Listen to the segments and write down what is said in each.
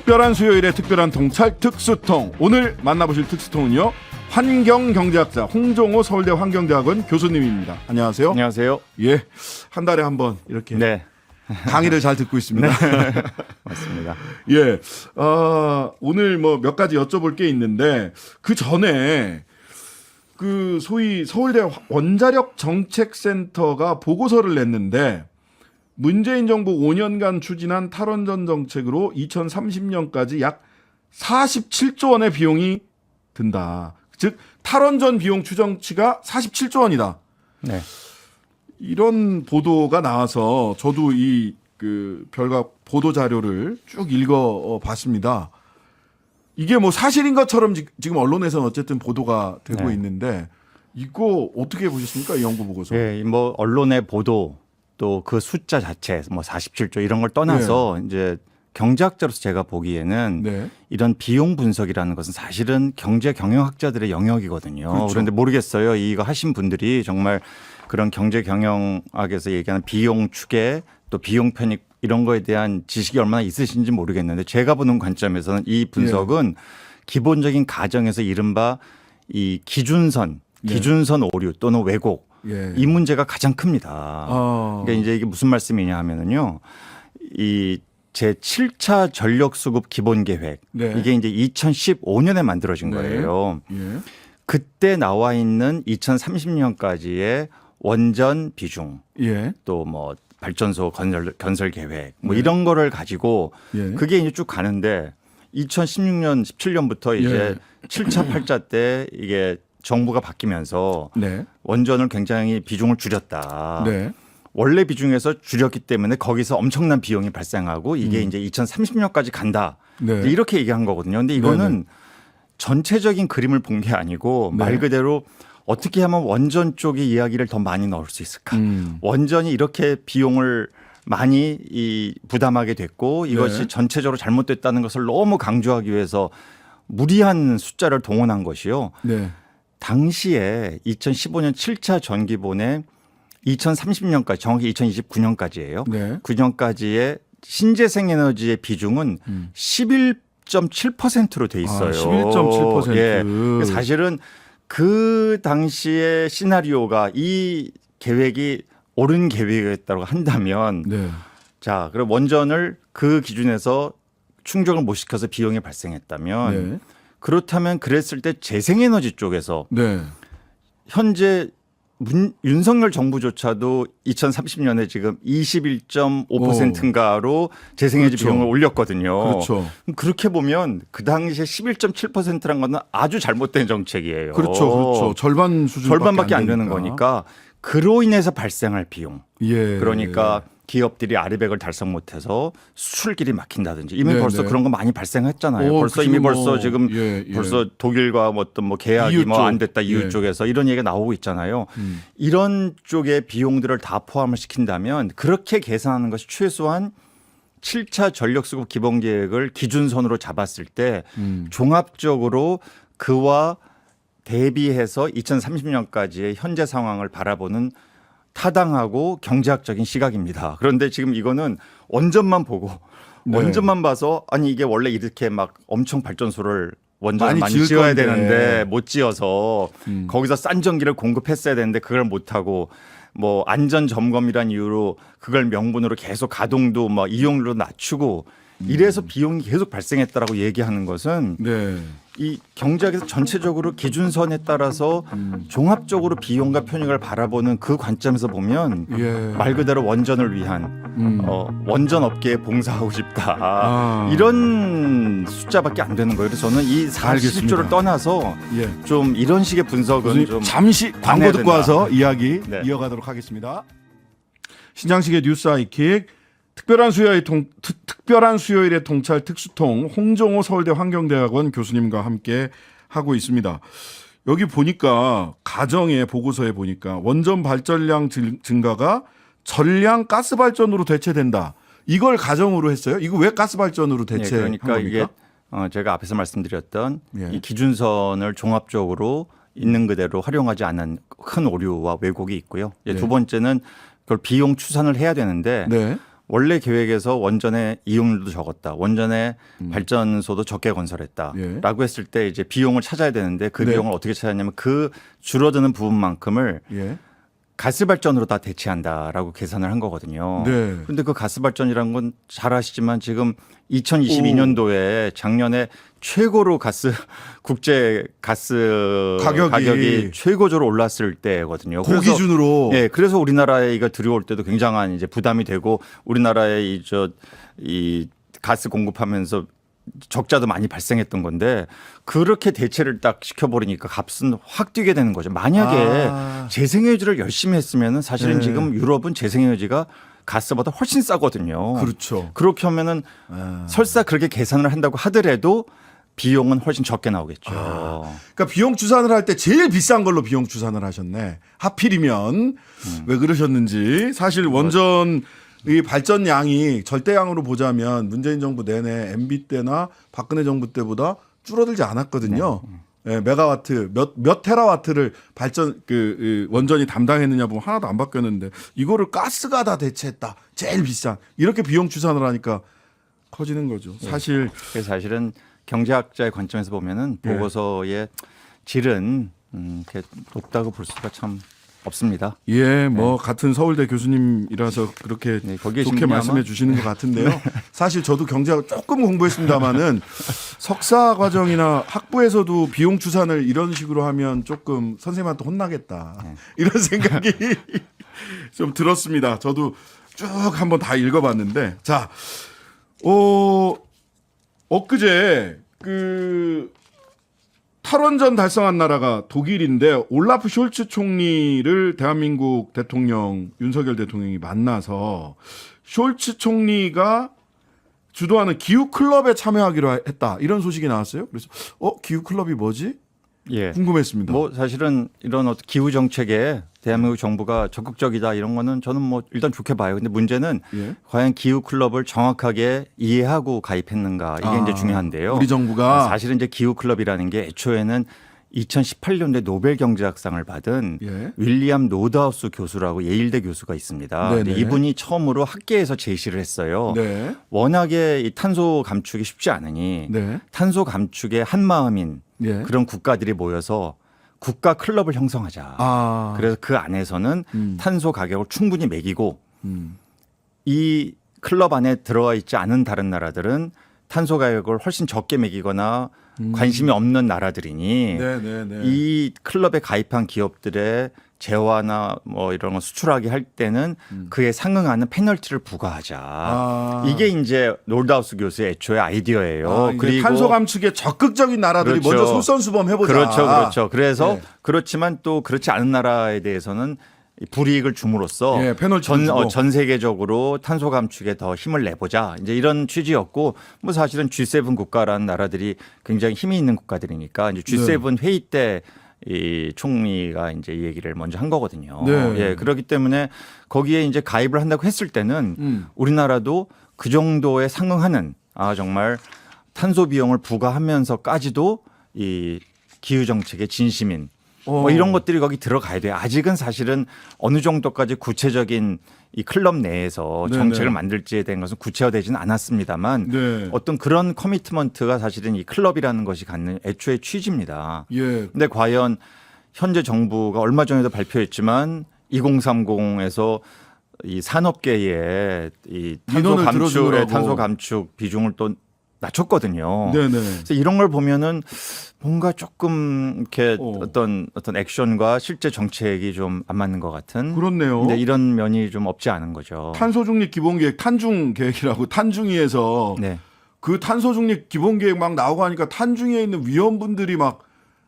특별한 수요일에 특별한 통찰 특수통. 오늘 만나보실 특수통은요, 환경경제학자 홍종호 서울대 환경대학원 교수님입니다. 안녕하세요. 안녕하세요. 예, 한 달에 한 번 이렇게 네. 강의를 잘 듣고 있습니다. 네. 맞습니다. 예, 오늘 뭐 몇 가지 여쭤볼 게 있는데 그 전에 그 소위 서울대 원자력 정책센터가 보고서를 냈는데 문재인 정부 5년간 추진한 탈원전 정책으로 2030년까지 약 47조 원의 비용이 든다. 즉 탈원전 비용 추정치가 47조 원이다. 네. 이런 보도가 나와서 저도 이 그 별각 보도 자료를 쭉 읽어봤습니다. 이게 뭐 사실인 것처럼 지금 언론에서는 어쨌든 보도가 되고 네. 있는데 이거 어떻게 보셨습니까? 이 연구 보고서. 예, 뭐 언론의 보도 또 그 숫자 자체 뭐 47조 이런 걸 떠나서 이제 경제학자로서 제가 보기에는 네. 이런 비용 분석이라는 것은 사실은 경제 경영학자들의 영역이거든요. 그렇죠. 그런데 모르겠어요. 이거 하신 분들이 정말 그런 경제 경영학에서 얘기하는 비용 추계 또 비용 편익 이런 거에 대한 지식이 얼마나 있으신지 모르겠는데 제가 보는 관점에서는 이 분석은 기본적인 가정에서 이른바 이 기준선 오류 또는 왜곡 이 문제가 가장 큽니다. 그러니까 이제 이게 무슨 말씀이냐 하면은요. 이 제7차 전력수급 기본계획 이게 이제 2015년에 만들어진 거예요. 그때 나와 있는 2030년까지의 원전 비중 또 뭐 발전소 건설 계획 뭐 이런 거를 가지고 그게 이제 쭉 가는데 2016년 17년부터 이제 7차 8차 때 이게 정부가 바뀌면서 원전을 굉장히 비중을 줄였다. 원래 비중에서 줄였기 때문에 거기서 엄청난 비용이 발생하고 이게 이제 2030년까지 간다. 이렇게 얘기한 거거든요. 근데 이거는 전체적인 그림을 본 게 아니고 말 그대로 어떻게 하면 원전 쪽의 이야기를 더 많이 넣을 수 있을까? 원전이 이렇게 비용을 많이 부담하게 됐고 이것이 전체적으로 잘못됐다는 것을 너무 강조하기 위해서 무리한 숫자를 동원한 것이요. 당시에 2015년 7차 전기본에 2030년까지 정확히 2029년까지예요. 9년까지의 신재생 에너지의 비중은 11.7%로 돼 있어요. 11.7%. 예. 사실은 그 당시의 시나리오가 이 계획이 옳은 계획이었다고 한다면 자, 그럼 원전을 그 기준에서 충족을 못 시켜서 비용이 발생했다면 그렇다면 그랬을 때 재생에너지 쪽에서 현재 윤석열 정부조차도 2030년에 지금 21.5%인가로 재생에너지 비용을 올렸거든요. 그렇게 보면 그 당시에 11.7%란 건 아주 잘못된 정책이에요. 그렇죠. 절반 수준 절반밖에 안 되는 거니까 그로 인해서 발생할 비용. 그러니까 기업들이 아리백을 달성 못해서 수출길이 막힌다든지 이미 벌써 그런 거 많이 발생했잖아요. 벌써 이미 벌써 지금 벌써 독일과 어떤 뭐 계약이 뭐 안 됐다 EU 쪽에서 이런 얘기가 나오고 있잖아요. 이런 쪽의 비용들을 다 포함을 시킨다면 그렇게 계산하는 것이 최소한 7차 전력수급 기본계획을 기준선으로 잡았을 때 종합적으로 그와 대비해서 2030년까지의 현재 상황을 바라보는 타당하고 경제학적인 시각입니다. 그런데 지금 이거는 원전만 보고 원전만 봐서 아니 이게 원래 이렇게 막 엄청 발전소를 원전을 많이 지어야 되는데 못 지어서 거기서 싼 전기를 공급했어야 되는데 그걸 못하고 뭐 안전 점검이란 이유로 그걸 명분으로 계속 가동도 뭐 이용료도 낮추고 이래서 비용이 계속 발생했다라고 얘기하는 것은 이 경제학에서 전체적으로 기준선에 따라서 종합적으로 비용과 편익을 바라보는 그 관점에서 보면 말 그대로 원전을 위한 원전 업계에 봉사하고 싶다. 이런 숫자밖에 안 되는 거예요. 그래서 저는 이 40조를 떠나서 좀 이런 식의 분석은 좀 잠시 광고 듣고 와서 이야기 이어가도록 하겠습니다. 신장식의 뉴스 아이킥 특별한 수요일의 통찰 특수통 홍종호 서울대 환경대학원 교수님과 함께 하고 있습니다. 여기 보니까 가정의 보고서에 보니까 원전 발전량 증가가 전량 가스 발전으로 대체된다. 이걸 가정으로 했어요. 이거 왜 가스 발전으로 대체한 그러니까 겁니까? 이게 제가 앞에서 말씀드렸던 이 기준선을 종합적으로 있는 그대로 활용하지 않은 큰 오류와 왜곡이 있고요. 두 번째는 그걸 비용 추산을 해야 되는데 원래 계획에서 원전의 이용률도 적었다. 원전의 발전소도 적게 건설했다라고 했을 때 이제 비용을 찾아야 되는데 그 네. 비용을 어떻게 찾았냐면 그 줄어드는 부분만큼을 예. 가스 발전으로 다 대체한다라고 계산을 한 거거든요. 네. 그런데 그 가스 발전이라는 건 잘 아시지만 지금 2022년도에 작년에 최고로 국제 가스 가격이 최고조로 올랐을 때거든요. 그 기준으로. 예, 그래서 우리나라에 이거 들여올 때도 굉장한 이제 부담이 되고 우리나라에 이 가스 공급하면서 적자도 많이 발생했던 건데 그렇게 대체를 딱 시켜버리니까 값은 확 뛰게 되는 거죠. 만약에 재생에너지를 열심히 했으면은 사실은 네. 지금 유럽은 재생에너지가 가스보다 훨씬 싸거든요. 그렇죠. 그렇게 하면은 설사 그렇게 계산을 한다고 하더라도 비용은 훨씬 적게 나오겠죠. 그러니까 비용 추산을 할 때 제일 비싼 걸로 비용 추산을 하셨네. 하필이면 왜 그러셨는지. 사실 원전 이 발전량이 절대량으로 보자면 문재인 정부 내내 MB 때나 박근혜 정부 때보다 줄어들지 않았거든요. 예, 메가와트 몇 테라와트를 발전 원전이 담당했느냐 보면 하나도 안 바뀌었는데 이거를 가스가 다 대체했다. 제일 비싼 이렇게 비용 추산을 하니까 커지는 거죠. 사실 그래서 사실은 경제학자의 관점에서 보면은 보고서의 질은 이렇게 높다고 볼 수가 참 없습니다. 예, 뭐 같은 서울대 교수님이라서 그렇게 거기에 좋게 말씀해 주시는 것 같은데요. 사실 저도 경제학 조금 공부했습니다마는 석사 과정이나 학부에서도 비용 추산을 이런 식으로 하면 조금 선생님한테 혼나겠다 이런 생각이 좀 들었습니다. 저도 쭉 한번 다 읽어봤는데 자, 엊그제 탈원전 달성한 나라가 독일인데 올라프 숄츠 총리를 대한민국 대통령 윤석열 대통령이 만나서 숄츠 총리가 주도하는 기후 클럽에 참여하기로 했다. 이런 소식이 나왔어요. 그래서 기후 클럽이 뭐지? 예. 궁금했습니다. 뭐 사실은 이런 어떤 기후 정책에 대한민국 정부가 적극적이다 이런 거는 저는 뭐 일단 좋게 봐요. 근데 문제는 예. 과연 기후 클럽을 정확하게 이해하고 가입했는가 이게 이제 중요한데요. 우리 정부가 사실은 이제 기후 클럽이라는 게 애초에는 2018년도에 노벨 경제학상을 받은 예. 윌리엄 노드하우스 교수라고 예일대 교수가 있습니다. 근데 이분이 처음으로 학계에서 제시를 했어요. 네. 워낙에 이 탄소 감축이 쉽지 않으니 네. 탄소 감축에 한 마음인 예. 그런 국가들이 모여서 국가 클럽을 형성하자. 그래서 그 안에서는 탄소 가격을 충분히 매기고 이 클럽 안에 들어가 있지 않은 다른 나라들은 탄소 가격을 훨씬 적게 매기거나 관심이 없는 나라들이니 네. 이 클럽에 가입한 기업들의 재화나 뭐 이런 거 수출하게 할 때는 그에 상응하는 페널티를 부과하자. 이게 이제 노드하우스 교수의 애초의 아이디어예요. 그리고 탄소 감축에 적극적인 나라들이 그렇죠. 먼저 솔선수범 해보자. 그렇죠. 그래서 네. 그렇지만 또 그렇지 않은 나라에 대해서는 불이익을 줌으로써 예, 페널티를 주고. 전 세계적으로 탄소 감축에 더 힘을 내보자. 이제 이런 취지였고 뭐 사실은 G7 국가라는 나라들이 굉장히 힘이 있는 국가들이니까 이제 G7 회의 때 이 총리가 이제 이 얘기를 먼저 한 거거든요. 네. 예, 그렇기 때문에 거기에 이제 가입을 한다고 했을 때는 우리나라도 그 정도에 상응하는 정말 탄소 비용을 부과하면서까지도 이 기후 정책의 진심인 뭐 이런 것들이 거기 들어가야 돼요. 아직은 사실은 어느 정도까지 구체적인 이 클럽 내에서 정책을 만들지에 대한 것은 구체화되지는 않았습니다만 어떤 그런 커미트먼트가 사실은 이 클럽이라는 것이 갖는 애초의 취지입니다. 그런데 과연 현재 정부가 얼마 전에도 발표했지만 2030에서 이 산업계의 이 탄소 감축 비중을 또 낮췄거든요. 그래서 이런 걸 보면은 뭔가 조금 이렇게 어떤 액션과 실제 정책이 좀 안 맞는 것 같은. 그렇네요. 근데 이런 면이 좀 없지 않은 거죠. 탄소 중립 기본계획 탄중 계획이라고 탄중위에서 그 탄소 중립 기본계획 막 나오고 하니까 탄중위에 있는 위원분들이 막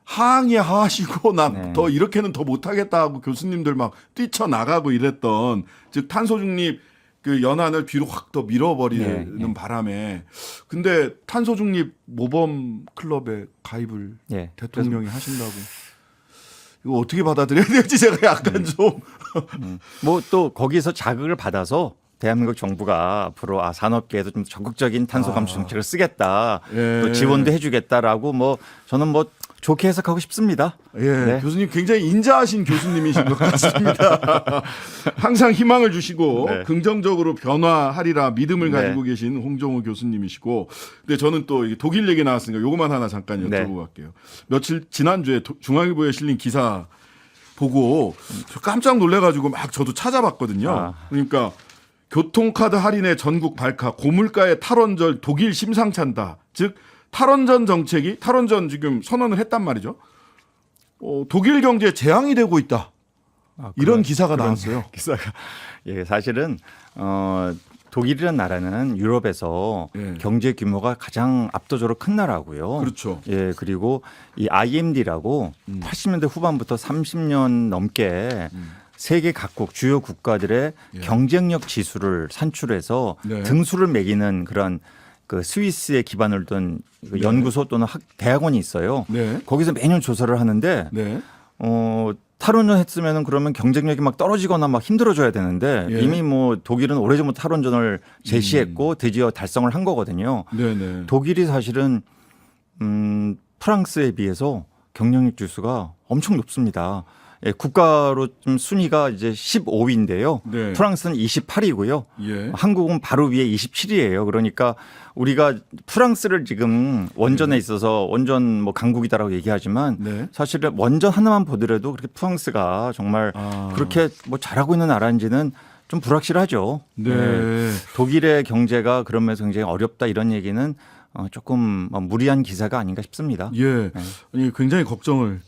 항의하시고 나 더 이렇게는 더 못하겠다 하고 교수님들 막 뛰쳐나가고 이랬던 즉 탄소 중립 그 연한을 뒤로 확 더 밀어버리는 바람에 근데 탄소 중립 모범 클럽에 가입을 대통령이 하신다고 이거 어떻게 받아들여야 될지 제가 약간 좀 뭐 또 거기서 자극을 받아서 대한민국 정부가 앞으로 산업계에도 좀 적극적인 탄소 감축 정책을 쓰겠다 또 지원도 해주겠다라고 뭐 저는 뭐 좋게 해석하고 싶습니다. 예, 네. 교수님 굉장히 인자하신 교수님이신 것 같습니다. 항상 희망을 주시고 네. 긍정적으로 변화하리라 믿음을 네. 가지고 계신 홍정호 교수님이시고, 근데 저는 또 이게 독일 얘기 나왔으니까 요것만 하나 잠깐 여쭤보고 네. 갈게요. 며칠 지난주에 중앙일보에 실린 기사 보고 저 깜짝 놀래가지고 막 저도 찾아봤거든요. 그러니까 교통카드 할인의 전국 발카, 고물가의 탈원전 독일 심상찮다. 즉 탈원전 정책이, 탈원전 지금 선언을 했단 말이죠. 독일 경제에 재앙이 되고 있다. 이런 기사가 나왔어요. 기사가 예, 사실은 독일이라는 나라는 유럽에서 예. 경제 규모가 가장 압도적으로 큰 나라고요. 그렇죠. 예, 그리고 이 IMD라고 80년대 후반부터 30년 넘게 세계 각국 주요 국가들의 경쟁력 지수를 산출해서 네. 등수를 매기는 그런 그 스위스에 기반을 둔 그 연구소 또는 대학원이 있어요. 네. 거기서 매년 조사를 하는데 네. 탈원전 했으면은 그러면 경쟁력이 막 떨어지거나 막 힘들어져야 되는데 예. 이미 뭐 독일은 오래전부터 탈원전을 제시했고 드디어 달성을 한 거거든요. 네네. 독일이 사실은 프랑스에 비해서 경쟁력 지수가 엄청 높습니다. 예, 국가로 좀 순위가 이제 15위인데요. 네. 프랑스는 28위고요. 예. 한국은 바로 위에 27위예요. 그러니까 우리가 프랑스를 지금 원전에 있어서 원전 뭐 강국이다라고 얘기하지만 네. 사실은 원전 하나만 보더라도 그렇게 프랑스가 정말 그렇게 뭐 잘하고 있는 나라인지는 좀 불확실하죠. 네. 예, 독일의 경제가 그러면서 굉장히 어렵다 이런 얘기는 조금 무리한 기사가 아닌가 싶습니다. 예. 아니, 굉장히 걱정을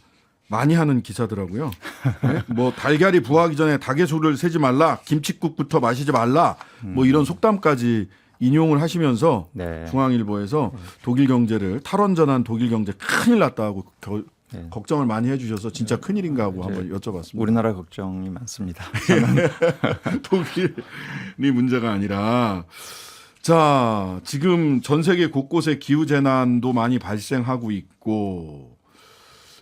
많이 하는 기사더라고요. 네? 뭐 달걀이 부화하기 전에 닭의 술을 세지 말라, 김칫국부터 마시지 말라, 뭐 이런 속담까지 인용을 하시면서 네. 중앙일보에서 독일 경제를, 탈원전한 독일 경제 큰일 났다고 네. 걱정을 많이 해주셔서 진짜 큰일인가 하고 한번 여쭤봤습니다. 우리나라 걱정이 많습니다. 독일이 문제가 아니라, 자, 지금 전 세계 곳곳에 기후 재난도 많이 발생하고 있고,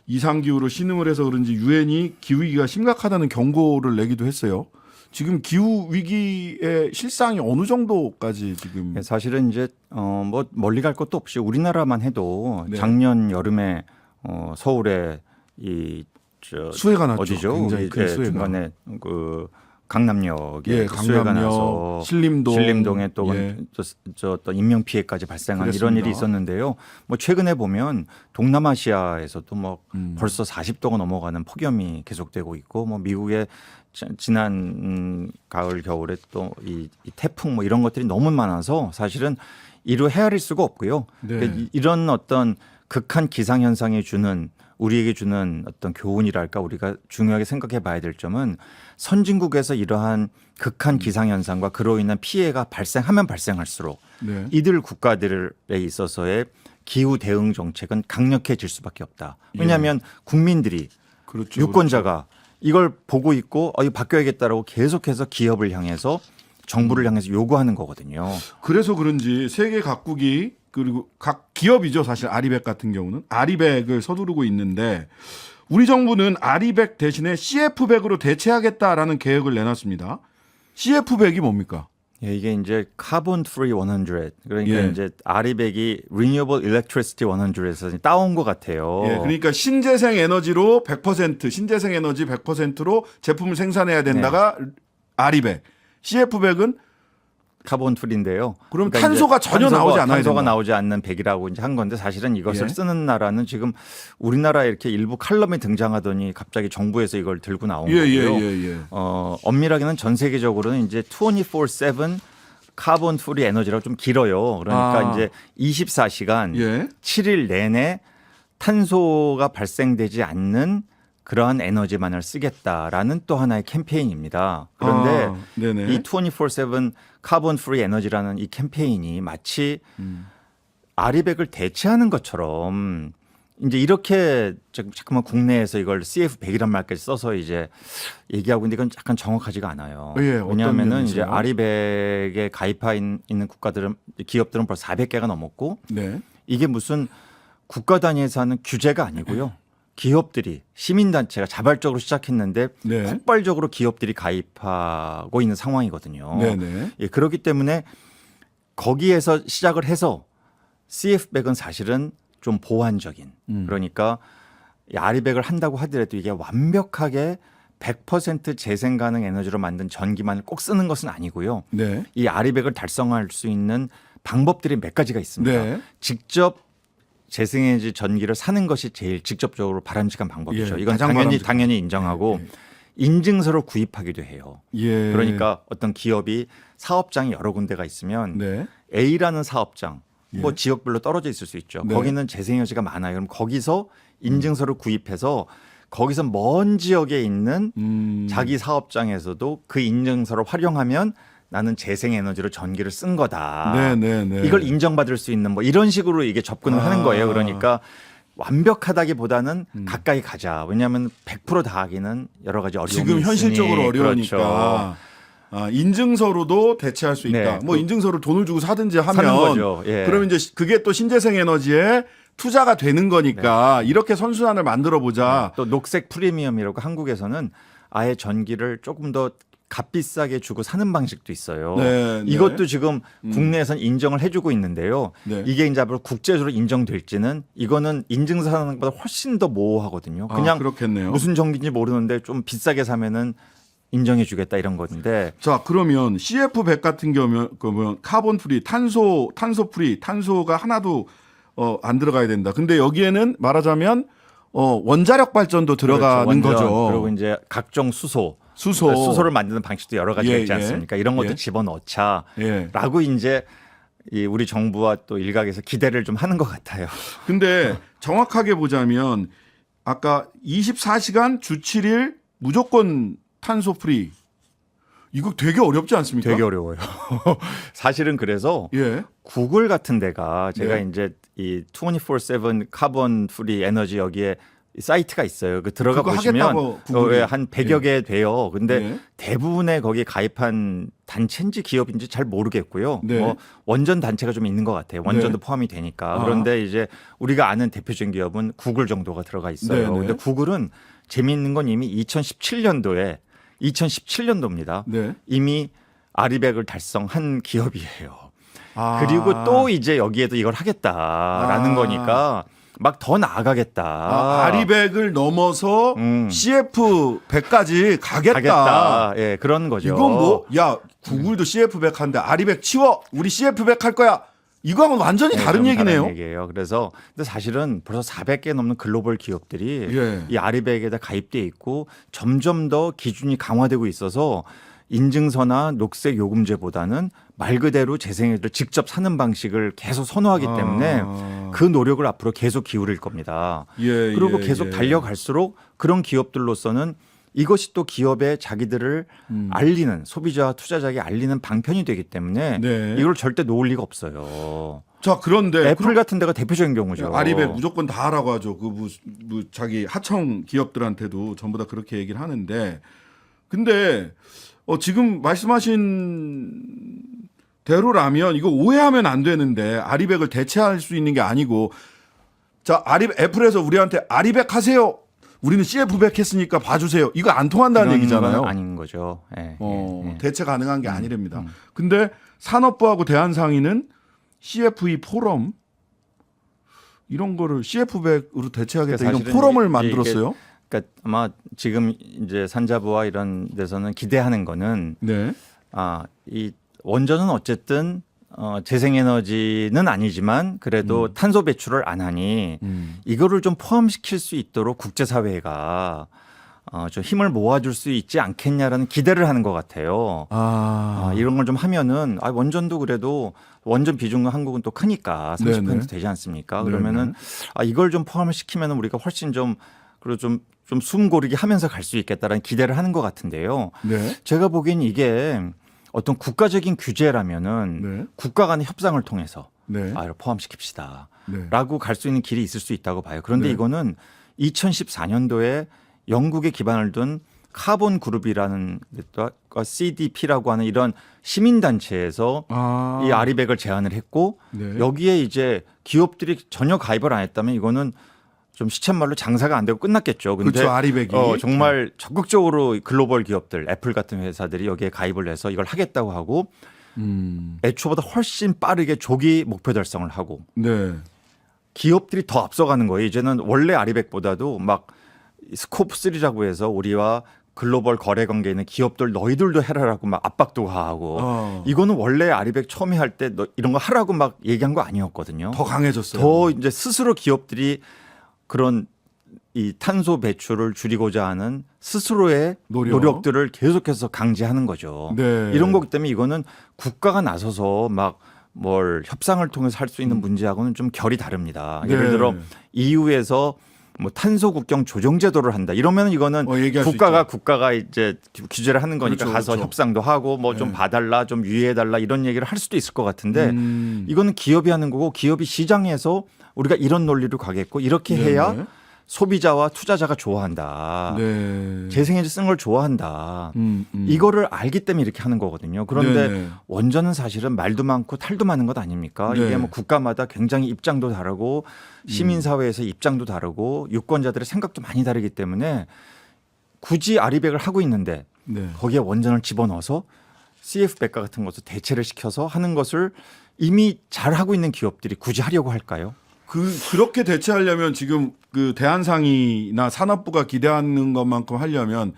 이상 기후로 신음을 해서 그런지 유엔이 기후 위기가 심각하다는 경고를 내기도 했어요. 지금 기후 위기의 실상이 어느 정도까지 지금? 네, 사실은 이제 뭐 멀리 갈 것도 없이 우리나라만 해도 네. 작년 여름에 서울에 수해가 났죠. 어디죠? 굉장히 큰 수해가. 중간에 그 강남역에 예, 수해가 강남역, 나서 신림동, 에 또 예. 저 어떤 인명 피해까지 발생한 그랬습니다. 이런 일이 있었는데요. 뭐 최근에 보면 동남아시아에서도 뭐 벌써 40도가 넘어가는 폭염이 계속되고 있고, 뭐 미국의 지난 가을 겨울에 또 이 태풍 뭐 이런 것들이 너무 많아서 사실은 이루 헤아릴 수가 없고요. 네. 그러니까 이런 어떤 극한 기상 현상이 주는, 우리에게 주는 어떤 교훈이랄까, 우리가 중요하게 생각해 봐야 될 점은 선진국에서 이러한 극한 기상 현상과 그로 인한 피해가 발생하면 발생할수록 네. 이들 국가들에 있어서의 기후 대응 정책은 강력해질 수밖에 없다. 왜냐하면 국민들이, 그렇죠. 유권자가 이걸 보고 있고 이거 바뀌어야겠다라고 계속해서 기업을 향해서, 정부를 향해서 요구하는 거거든요. 그래서 그런지 세계 각국이, 그리고 각 기업이죠, 사실 아리백 같은 경우는 아리백을 서두르고 있는데, 우리 정부는 아리백 대신에 CF100으로 대체하겠다라는 계획을 내놨습니다. CF100이 뭡니까? 예, 이게 이제 카본 프리 100, 그러니까 예. 이제 아리백이 Renewable Electricity 100에서 따온 것 같아요. 예, 그러니까 신재생 에너지로 100%, 신재생 에너지 100%로 제품을 생산해야 된다가 아리백. CF100은 카본 프리인데요. 그럼 그러니까 탄소가 이제 전혀 나오지 않아야 탄소가 된다. 나오지 않는 백이라고 이제 한 건데, 사실은 이것을 예. 쓰는 나라는 지금 우리나라에 이렇게 일부 칼럼에 등장하더니 갑자기 정부에서 이걸 들고 나온 거고요. 엄밀하게는 전 세계적으로는 이제 24/7 카본 프리 에너지라고 좀 길어요. 그러니까 이제 24시간 예. 7일 내내 탄소가 발생되지 않는 그러한 에너지만을 쓰겠다라는 또 하나의 캠페인입니다. 그런데 네네. 이 24/7 카본 프리 에너지라는 이 캠페인이 마치 아리백을 대체하는 것처럼 이제 이렇게 잠깐만 국내에서 이걸 CF100이란 말까지 써서 이제 얘기하고 있는데, 이건 약간 정확하지가 않아요. 예, 왜냐하면은 이제 면에서요? 아리백에 가입해 있는 국가들은, 기업들은 벌써 400개가 넘었고, 네. 이게 무슨 국가 단위에서 하는 규제가 아니고요. 기업들이, 시민단체가 자발적으로 시작했는데 네. 폭발적으로 기업들이 가입하고 있는 상황이거든요. 네네. 예, 그렇기 때문에 거기에서 시작을 해서 CF100은 사실은 좀 보완적인, 그러니까 이 아리백을 한다고 하더라도 이게 완벽하게 100% 재생 가능 에너지로 만든 전기만을 꼭 쓰는 것은 아니고요. 네. 이 아리백을 달성할 수 있는 방법들이 몇 가지가 있습니다. 네. 직접 재생에너지 전기를 사는 것이 제일 직접적으로 바람직한 방법이죠. 예, 이건 가장 당연히 인정하고 예, 예. 인증서를 구입하기도 해요. 예. 그러니까 어떤 기업이 사업장이 여러 군데가 있으면 네. A라는 사업장 뭐 예. 지역별로 떨어져 있을 수 있죠. 네. 거기는 재생에너지가 많아요. 그럼 거기서 인증서를 구입해서 거기서 먼 지역에 있는 자기 사업장에서도 그 인증서를 활용하면 나는 재생에너지로 전기를 쓴 거다. 네네네. 이걸 인정받을 수 있는 뭐 이런 식으로 이게 접근을 하는 거예요. 그러니까 완벽하다기보다는 가까이 가자. 왜냐하면 100%다 하기는 여러 가지 어려움이 지금 현실적으로 있으니. 어려우니까 그렇죠. 인증서로도 대체할 수 있다. 네. 뭐 인증서를 돈을 주고 사든지 하면 사는 거죠. 예. 그러면 이제 그게 또 신재생 에너지에 투자가 되는 거니까 이렇게 선순환을 만들어 보자. 또 녹색 프리미엄이라고 한국에서는 아예 전기를 조금 더 값비싸게 주고 사는 방식도 있어요. 네, 네. 이것도 지금 국내에선 인정을 해주고 있는데요. 네. 이게 이제 앞으로 국제적으로 인정될지는 이거는 인증서 사는 것보다 훨씬 더 모호하거든요. 그냥 그렇겠네요. 무슨 전기인지 모르는데 좀 비싸게 사면은 인정해주겠다 이런 건데. 자, 그러면 CF100 같은 경우면 카본 프리, 탄소 프리, 탄소가 하나도 안 들어가야 된다. 근데 여기에는 말하자면 원자력 발전도 들어가는 그렇죠. 완전. 거죠. 그리고 이제 각종 수소. 수소. 수소를 만드는 방식도 여러 가지가 예, 있지 예. 않습니까? 이런 것도 예. 집어넣자라고 이제 이 우리 정부와 또 일각에서 기대를 좀 하는 것 같아요. 근데 정확하게 보자면 아까 24시간 주 7일 무조건 탄소 프리. 이거 되게 어렵지 않습니까? 되게 어려워요. 사실은 그래서 예. 구글 같은 데가 제가 네. 이제 이 24/7 카본 프리 에너지 여기에 사이트가 있어요. 그 들어가 그거 보시면 하겠다고 구글이. 한 100여 개 돼요. 근데 네. 대부분의 거기 가입한 단체인지 기업인지 잘 모르겠고요. 네. 뭐 원전 단체가 좀 있는 것 같아요. 원전도 네. 포함이 되니까. 아. 그런데 이제 우리가 아는 대표적인 기업은 구글 정도가 들어가 있어요. 네, 네. 근데 구글은 재미있는 건 이미 2017년도입니다. 네. 이미 아리백을 달성한 기업이에요. 아. 그리고 또 이제 여기에도 이걸 하겠다라는 아. 거니까 막 더 나아가겠다. 아리백을 넘어서 CF100까지 가겠다. 예, 그런 거죠. 이건 뭐, 야, 구글도 CF100 하는데 아리백 치워. 우리 CF100 할 거야. 이거하고는 완전히 네, 다른 좀 얘기네요. 다른 얘기예요. 그래서 근데 사실은 벌써 400개 넘는 글로벌 기업들이 예. 이 아리백에다 가입돼 있고 점점 더 기준이 강화되고 있어서 인증서나 녹색 요금제보다는 말 그대로 재생에너지를 직접 사는 방식을 계속 선호하기 때문에 그 노력을 앞으로 계속 기울일 겁니다. 예, 그리고 예, 계속 예. 달려갈수록 그런 기업들로서는 이것이 또 기업의 자기들을 알리는 소비자와 투자자에게 알리는 방편이 되기 때문에 네. 이걸 절대 놓을 리가 없어요. 자, 그런데 애플 같은 데가 대표적인 경우죠. 아리백 무조건 다 하라고 하죠. 뭐 자기 하청 기업들한테도 전부 다 그렇게 얘기를 하는데, 근데 지금 말씀하신 대로라면 이거 오해하면 안 되는데 아리백을 대체할 수 있는 게 아니고, 자, 애플에서 우리한테 아리백 하세요. 우리는 CF100 했으니까 봐주세요. 이거 안 통한다는 얘기잖아요. 아닌 거죠. 예, 예. 대체 가능한 게 아니랍니다. 근데 산업부하고 대한상인은 CFE 포럼 이런 거를 CF100으로 대체하겠다 이런 사실은 포럼을 이게 만들었어요. 그러니까 아마 지금 이제 산자부와 이런 데서는 기대하는 거는 네. 이 원전은 어쨌든 재생에너지는 아니지만 그래도 탄소 배출을 안 하니 이거를 좀 포함시킬 수 있도록 국제사회가 좀 힘을 모아줄 수 있지 않겠냐라는 기대를 하는 것 같아요. 이런 걸 좀 하면은 원전도 그래도 원전 비중은 한국은 또 크니까 30% 네네. 되지 않습니까? 그러면은 이걸 좀 포함을 시키면은 우리가 훨씬 좀 그리고 좀 숨 고르게 하면서 갈 수 있겠다라는 기대를 하는 것 같은데요. 네. 제가 보기엔 이게 어떤 국가적인 규제라면은 네. 국가 간의 협상을 통해서 네. 이걸 포함시킵시다. 네. 라고 갈 수 있는 길이 있을 수 있다고 봐요. 그런데 네. 이거는 2014년도에 영국에 기반을 둔 카본 그룹이라는 CDP라고 하는 이런 시민단체에서 이 아리백을 제안을 했고 네. 여기에 이제 기업들이 전혀 가입을 안 했다면 이거는 좀 시쳇말로 장사가 안 되고 끝났겠죠. 근데 그렇죠. 아리백이. 정말 적극적으로 글로벌 기업들, 애플 같은 회사들이 여기에 가입을 해서 이걸 하겠다고 하고 애초보다 훨씬 빠르게 조기 목표 달성을 하고 네. 기업들이 더 앞서가는 거예요. 이제는 원래 아리백보다도 막 스코프 3라고 해서 우리와 글로벌 거래 관계에 있는 기업들 너희들도 해라라고 막 압박도 하고 이거는 원래 아리백 처음에 할 때 이런 거 하라고 막 얘기한 거 아니었거든요. 더 강해졌어요. 더 이제 스스로 기업들이 그런 이 탄소 배출을 줄이고자 하는 스스로의 노력들을 계속해서 강제하는 거죠. 네. 이런 거기 때문에 이거는 국가가 나서서 막 뭘 협상을 통해서 할 수 있는 문제하고는 좀 결이 다릅니다. 네. 예를 들어 EU에서 뭐 탄소 국경 조정 제도를 한다. 이러면 이거는 국가가 이제 규제를 하는 거니까 그렇죠, 가서 그렇죠. 협상도 하고 뭐 좀 봐달라, 좀 유예해달라 이런 얘기를 할 수도 있을 것 같은데 이거는 기업이 하는 거고 기업이 시장에서 우리가 이런 논리로 가겠고 이렇게 해야 네네. 소비자와 투자자가 좋아한다. 네. 재생에너지 쓰는 걸 좋아한다. 이거를 알기 때문에 이렇게 하는 거거든요. 그런데 네네. 원전은 사실은 말도 많고 탈도 많은 것 아닙니까? 네. 이게 뭐 국가마다 굉장히 입장도 다르고 시민사회에서 입장도 다르고 유권자들의 생각도 많이 다르기 때문에 굳이 아리백을 하고 있는데 네. 거기에 원전을 집어넣어서 CF 백과 같은 것을 대체를 시켜서 하는 것을 이미 잘 하고 있는 기업들이 굳이 하려고 할까요? 그렇게 대체하려면 지금 그 대한상이나 산업부가 기대하는 것만큼 하려면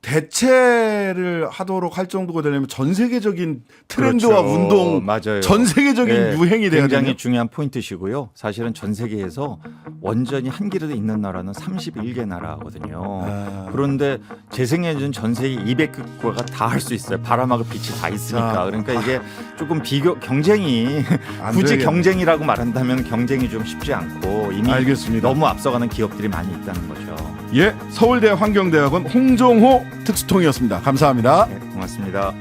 대체를 하도록 할 정도가 되려면 전 세계적인 트렌드와 그렇죠. 운동, 맞아요. 전 세계적인 네, 유행이 돼야 굉장히 되요 중요한 포인트시고요. 사실은 전 세계에서 원전이 한 길에도 있는 나라는 31개 나라거든요. 그런데 재생에너지는 전 세계 200개국가가 다 할 수 있어요. 바람하고 빛이 다 있으니까. 그러니까 이게 조금 경쟁이 굳이 되겠네. 경쟁이라고 말한다면 경쟁이 좀 쉽지 않고 이미 알겠습니다. 너무 앞서가는 기업들이 많이 있다는 거죠. 예, 서울대 환경대학원 홍종호 특수통이었습니다. 감사합니다. 네, 고맙습니다.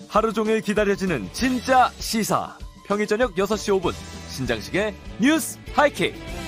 하루 종일 기다려지는 진짜 시사. 평일 저녁 6시 5분 신장식의 뉴스 하이킥.